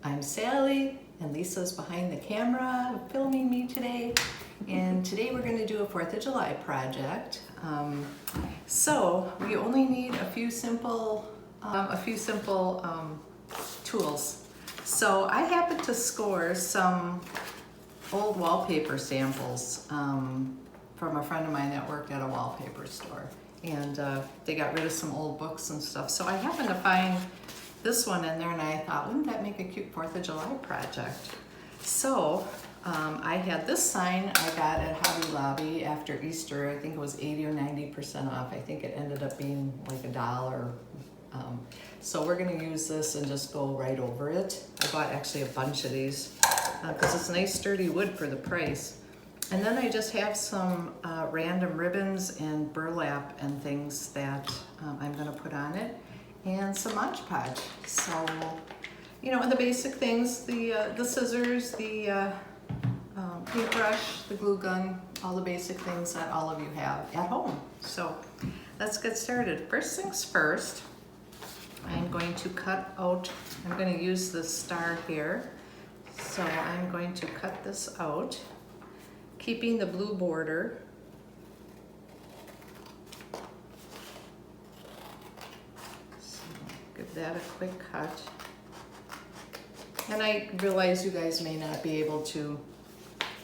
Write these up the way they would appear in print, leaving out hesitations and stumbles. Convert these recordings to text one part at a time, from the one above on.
I'm Sally, and Lisa's behind the camera filming me today. And today we're going to do a 4th of July project. So we only need a few simple tools. So I happened to score some old wallpaper samples from a friend of mine that worked at a wallpaper store. And they got rid of some old books and stuff. So I happened to find this one in there, and I thought, wouldn't that make a cute 4th of July project? So I had this sign I got at Hobby Lobby after Easter. I think it was 80 or 90% off. I think it ended up being like $1. So we're gonna use this and just go right over it. I bought actually a bunch of these because it's nice sturdy wood for the price. And then I just have some random ribbons and burlap and things that I'm gonna put on it, and some Mod Podge. So, you know, and the basic things, the scissors, the paintbrush, the glue gun, all the basic things that all of you have at home. So let's get started. First things first, I'm going to cut out, I'm going to use this star here. So I'm going to cut this out, keeping the blue border. So give that a quick cut. And I realize you guys may not be able to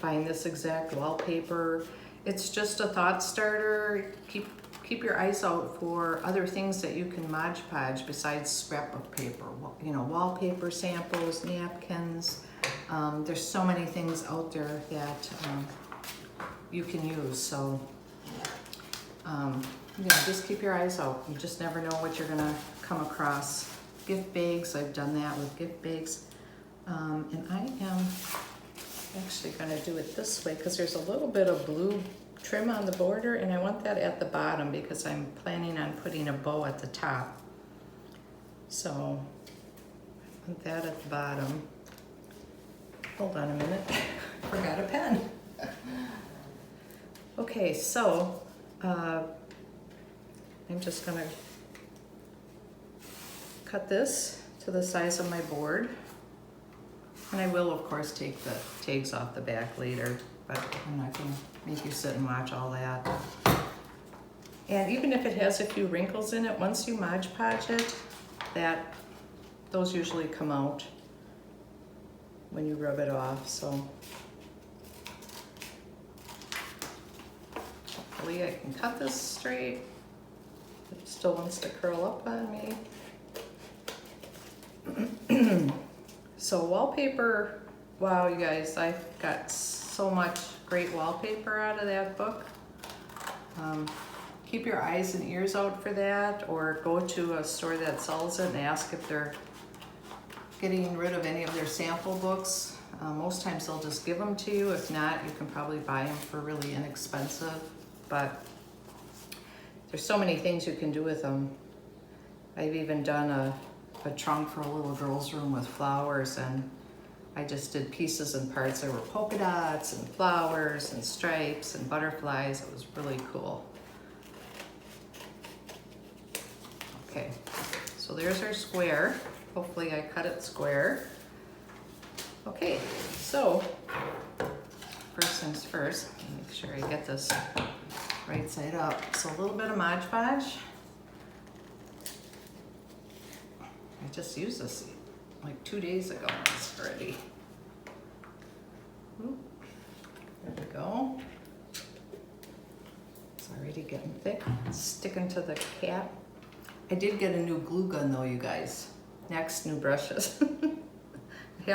find this exact wallpaper. It's just a thought starter. Keep your eyes out for other things that you can Mod Podge besides scrapbook paper. You know, wallpaper samples, napkins. There's so many things out there that you can use. So, you know, just keep your eyes out. You just never know what you're gonna come across. Gift bags, I've done that with gift bags. And I am actually going to do it this way because there's a little bit of blue trim on the border, and I want that at the bottom because I'm planning on putting a bow at the top. So I want that at the bottom. Hold on a minute, I forgot a pen. Okay, so I'm just going to cut this to the size of my board. And I will, of course, take the tags off the back later, but I'm not going to make you sit and watch all that. And even if it has a few wrinkles in it, once you Mod Podge it, those usually come out when you rub it off. So hopefully I can cut this straight. It still wants to curl up on me. So wallpaper, wow, you guys, I've got so much great wallpaper out of that book. Keep your eyes and ears out for that, or go to a store that sells it and ask if they're getting rid of any of their sample books. Most times they'll just give them to you. If not, you can probably buy them for really inexpensive. But there's so many things you can do with them. I've even done a trunk for a little girl's room with flowers, and I just did pieces and parts. There were polka dots and flowers and stripes and butterflies. It was really cool. Okay, so there's our square. Hopefully I cut it square. Okay, so first things first, make sure I get this right side up. So a little bit of Mod Podge. I just used this like 2 days ago. It's already. Oop, there we go. It's already getting thick. It's sticking to the cap. I did get a new glue gun though, you guys. Next, new brushes. I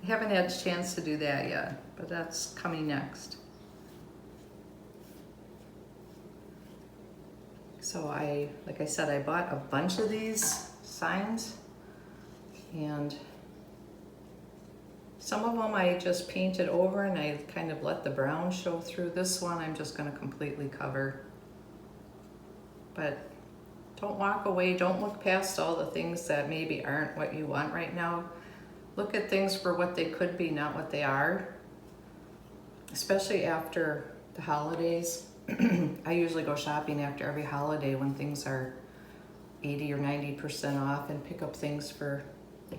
haven't had a chance to do that yet, but that's coming next. So like I said, I bought a bunch of these signs, and some of them I just painted over and I kind of let the brown show through. This one I'm just going to completely cover. But don't walk away, don't look past all the things that maybe aren't what you want right now. Look at things for what they could be, not what they are. Especially after the holidays. I usually go shopping after every holiday when things are 80 or 90% off, and pick up things for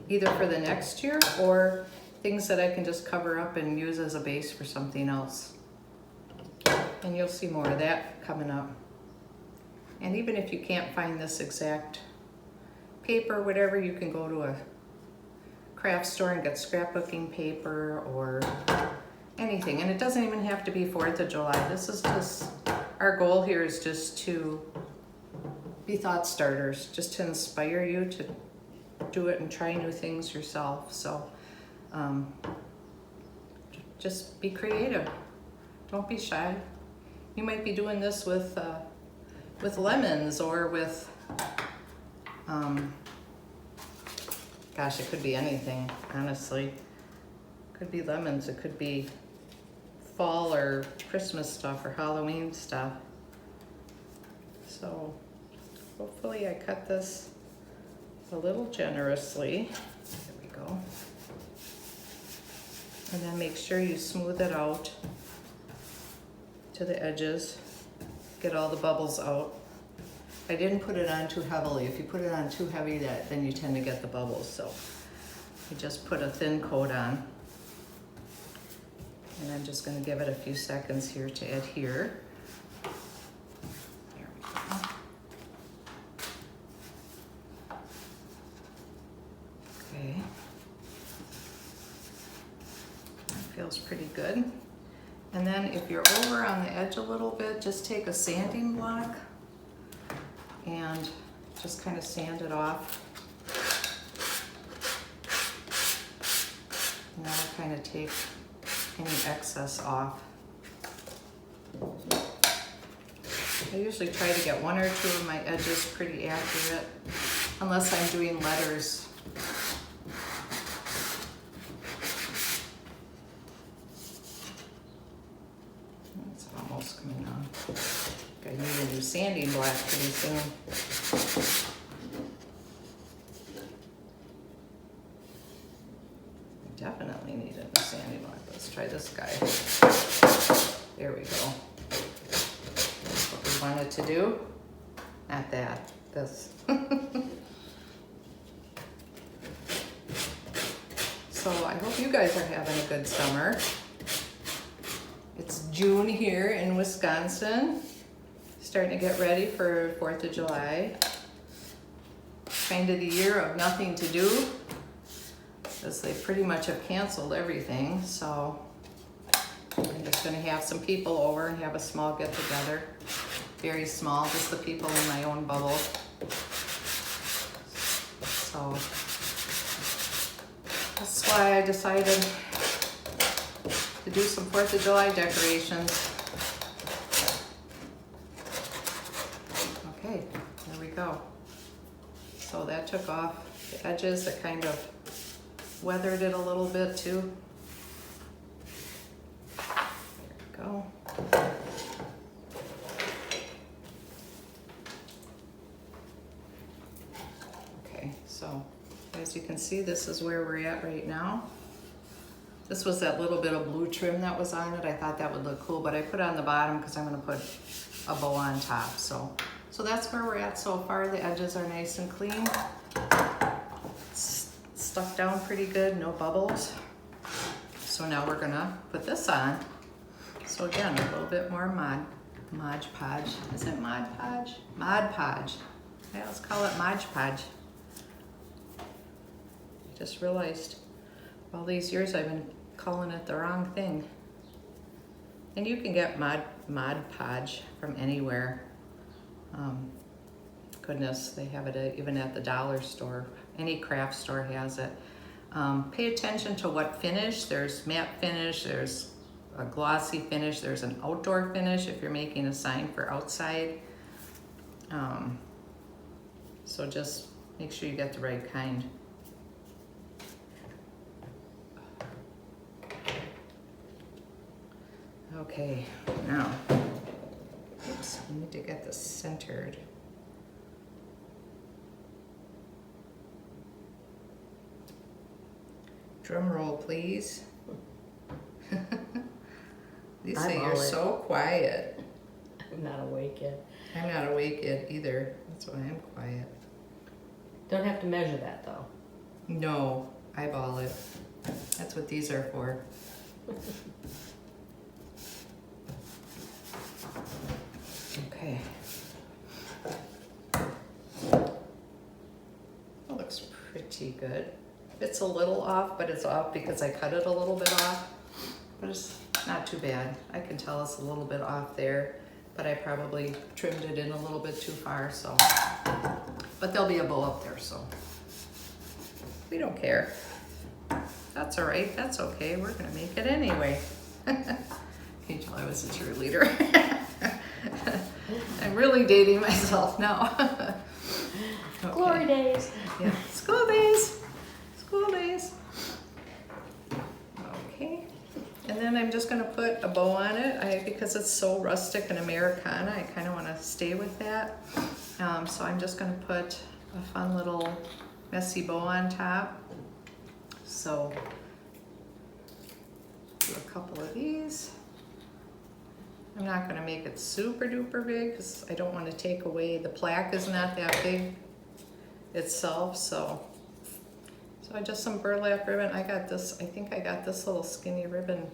either for the next year or things that I can just cover up and use as a base for something else. And you'll see more of that coming up. And even if you can't find this exact paper, whatever, you can go to a craft store and get scrapbooking paper or anything. And it doesn't even have to be 4th of July. This is just, our goal here is just to be thought starters, just to inspire you to do it and try new things yourself. So just be creative. Don't be shy. You might be doing this with lemons or with, gosh, it could be anything, honestly. Could be lemons, it could be fall or Christmas stuff or Halloween stuff. So hopefully I cut this a little generously. There we go. And then make sure you smooth it out to the edges. Get all the bubbles out. I didn't put it on too heavily. If you put it on too heavy, then you tend to get the bubbles. So I just put a thin coat on. And I'm just going to give it a few seconds here to adhere. There we go. Okay. That feels pretty good. And then if you're over on the edge a little bit, just take a sanding block and just kind of sand it off. And that'll kind of take any excess off. I usually try to get 1 or 2 of my edges pretty accurate, unless I'm doing letters. It's almost coming on. I need a new sanding block pretty soon. Definitely need a new sanding block. Let's try this guy. There we go. That's what we wanted to do. Not that, this. So I hope you guys are having a good summer. It's June here in Wisconsin. Starting to get ready for 4th of July. Kind of the year of nothing to do, because they pretty much have canceled everything. So I'm just going to have some people over and have a small get together. Very small, just the people in my own bubble. So that's why I decided to do some 4th of July decorations. Okay, there we go. So that took off the edges. It kind of weathered it a little bit too. There we go. Okay, so as you can see, this is where we're at right now. This was that little bit of blue trim that was on it. I thought that would look cool, but I put it on the bottom because I'm going to put a bow on top. So that's where we're at so far. The edges are nice and clean. It's stuck down pretty good, no bubbles. So now we're gonna put this on. So again, a little bit more Mod Podge. Is it Mod Podge? Mod Podge. Yeah, let's call it Mod Podge. Just realized all these years I've been calling it the wrong thing. And you can get Mod Podge from anywhere. Goodness, they have it even at the dollar store. Any craft store has it. Pay attention to what finish. There's matte finish, there's a glossy finish, there's an outdoor finish if you're making a sign for outside. So just make sure you get the right kind. Okay, now, oops, I need to get this centered. Drum roll, please. Lisa, you're so quiet. I'm not awake yet. I'm not awake yet either. That's why I'm quiet. Don't have to measure that though. No, eyeball it. That's what these are for. Okay. That looks pretty good. It's a little off, but it's off because I cut it a little bit off. But it's not too bad. I can tell it's a little bit off there, but I probably trimmed it in a little bit too far, so. But there'll be a bow up there, so. We don't care. That's all right, that's okay. We're gonna make it anyway. Can you tell I was a cheerleader? I'm really dating myself now. Okay. Glory days. Yeah, school days. School days. Okay. And then I'm just gonna put a bow on it because it's so rustic and Americana. I kind of want to stay with that. So I'm just gonna put a fun little messy bow on top. So do a couple of these. I'm not gonna make it super duper big because I don't want to take away, the plaque is not that big itself, so I just some burlap ribbon. I got this, I think I got this little skinny ribbon.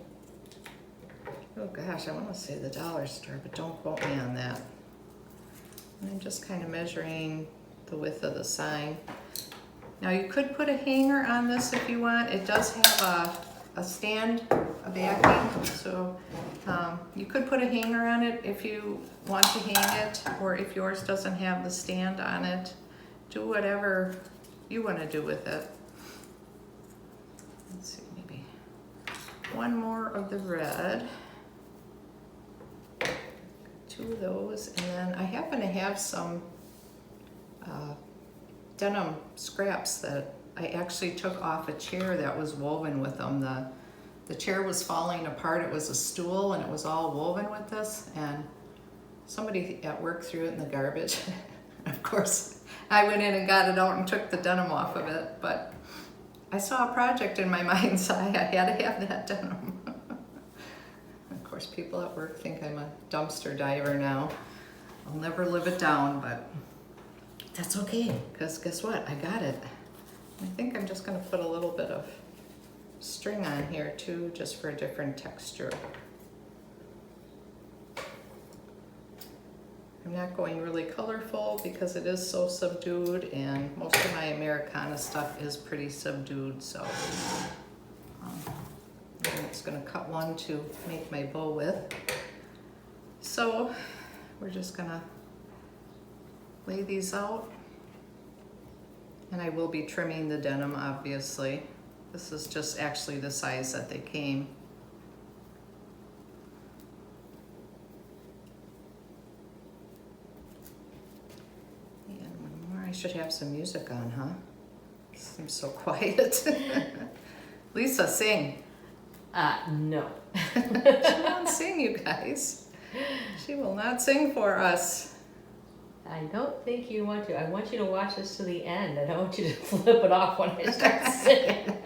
Oh gosh, I want to say the dollar store, but don't quote me on that. And I'm just kind of measuring the width of the sign. Now you could put a hanger on this if you want. It does have a stand, a backing, so you could put a hanger on it if you want to hang it, or if yours doesn't have the stand on it. Do whatever you want to do with it. Let's see, maybe one more of the red. 2 of those, and then I happen to have some denim scraps that I actually took off a chair that was woven with them. The chair was falling apart. It was a stool and it was all woven with this, and somebody at work threw it in the garbage. Of course, I went in and got it out and took the denim off of it, but I saw a project in my mind, so I had to have that denim. Of course, people at work think I'm a dumpster diver now. I'll never live it down, but that's okay, because guess what? I got it. I think I'm just gonna put a little bit of string on here too, just for a different texture. I'm not going really colorful because it is so subdued, and most of my Americana stuff is pretty subdued, so I'm just gonna cut one to make my bow with. So we're just gonna lay these out, and I will be trimming the denim, obviously. This is just actually the size that they came. I should have some music on, huh? It seems so quiet. Lisa, sing. No. She won't sing, you guys. She will not sing for us. I don't think you want to. I want you to watch this to the end. I don't want you to flip it off when I start singing.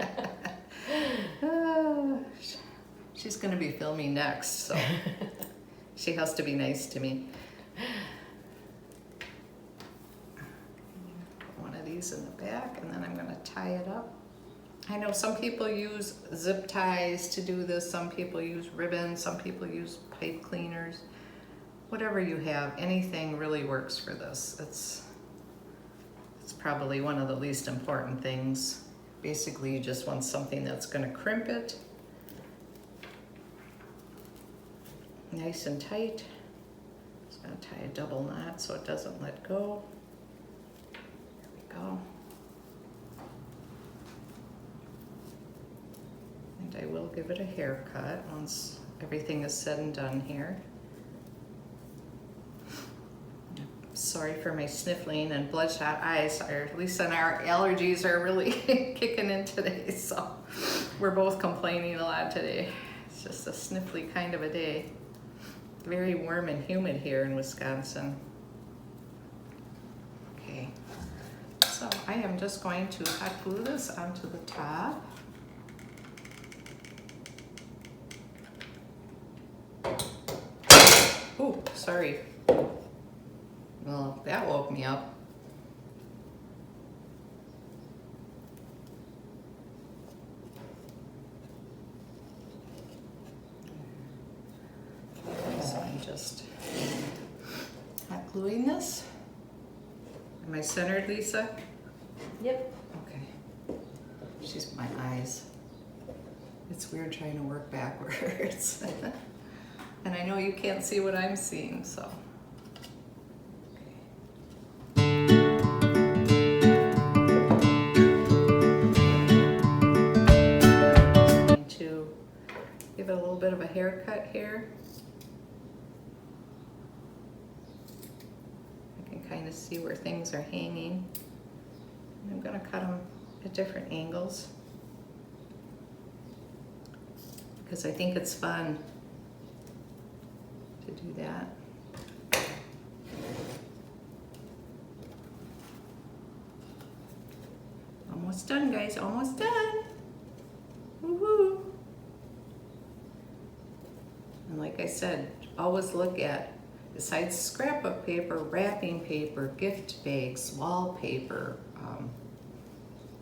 She's gonna be filming next, so she has to be nice to me. In the back, and then I'm going to tie it up. I know some people use zip ties to do this, some people use ribbons, some people use pipe cleaners. Whatever you have, anything really works for this. It's probably one of the least important things. Basically, you just want something that's going to crimp it nice and tight. Just going to tie a double knot so it doesn't let go. Go. And I will give it a haircut once everything is said and done here. Sorry for my sniffling and bloodshot eyes, or at least our allergies are really kicking in today, so we're both complaining a lot today. It's just a sniffly kind of a day. Very warm and humid here in Wisconsin. Okay. So I am just going to hot glue this onto the top. Oh, sorry. Well, that woke me up. gluing this. Am I centered, Lisa? Yep. Okay. She's my eyes. It's weird trying to work backwards. And I know you can't see what I'm seeing, so. To give it a little bit of a haircut here. I can kind of see where things are hanging. I'm going to cut them at different angles because I think it's fun to do that. Almost done, guys, almost done. Woohoo! And like I said, always look at, besides scrapbook paper, wrapping paper, gift bags, wallpaper.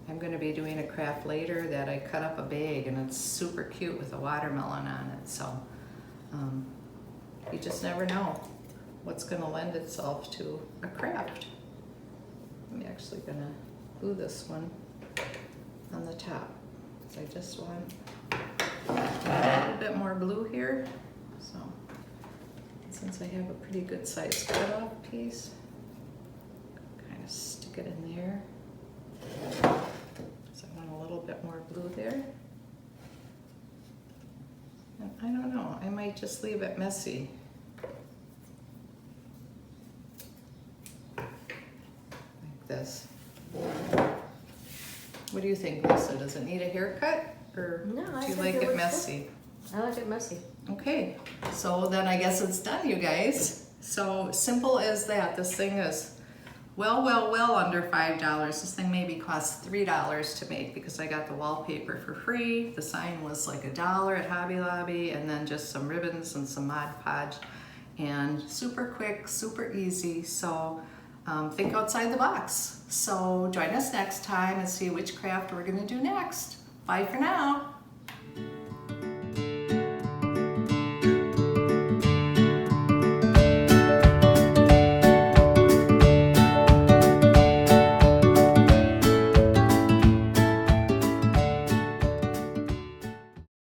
I'm going to be doing a craft later that I cut up a bag and it's super cute with a watermelon on it. So you just never know what's going to lend itself to a craft. I'm actually going to glue this one on the top. So I just want a little bit more glue here. So since I have a pretty good sized cutoff piece, kind of stick it in there. So I want a little bit more glue there. And I don't know, I might just leave it messy. Like this. What do you think, Lisa? Does it need a haircut? Or No, I do you think like it it looks messy? I like it messy. Okay, so then I guess it's done, you guys. So simple as that. This thing is well under $5. This thing maybe cost $3 to make because I got the wallpaper for free. The sign was like $1 at Hobby Lobby, and then just some ribbons and some Mod Podge. And super quick, super easy. So think outside the box. So join us next time and see which craft we're gonna do next. Bye for now.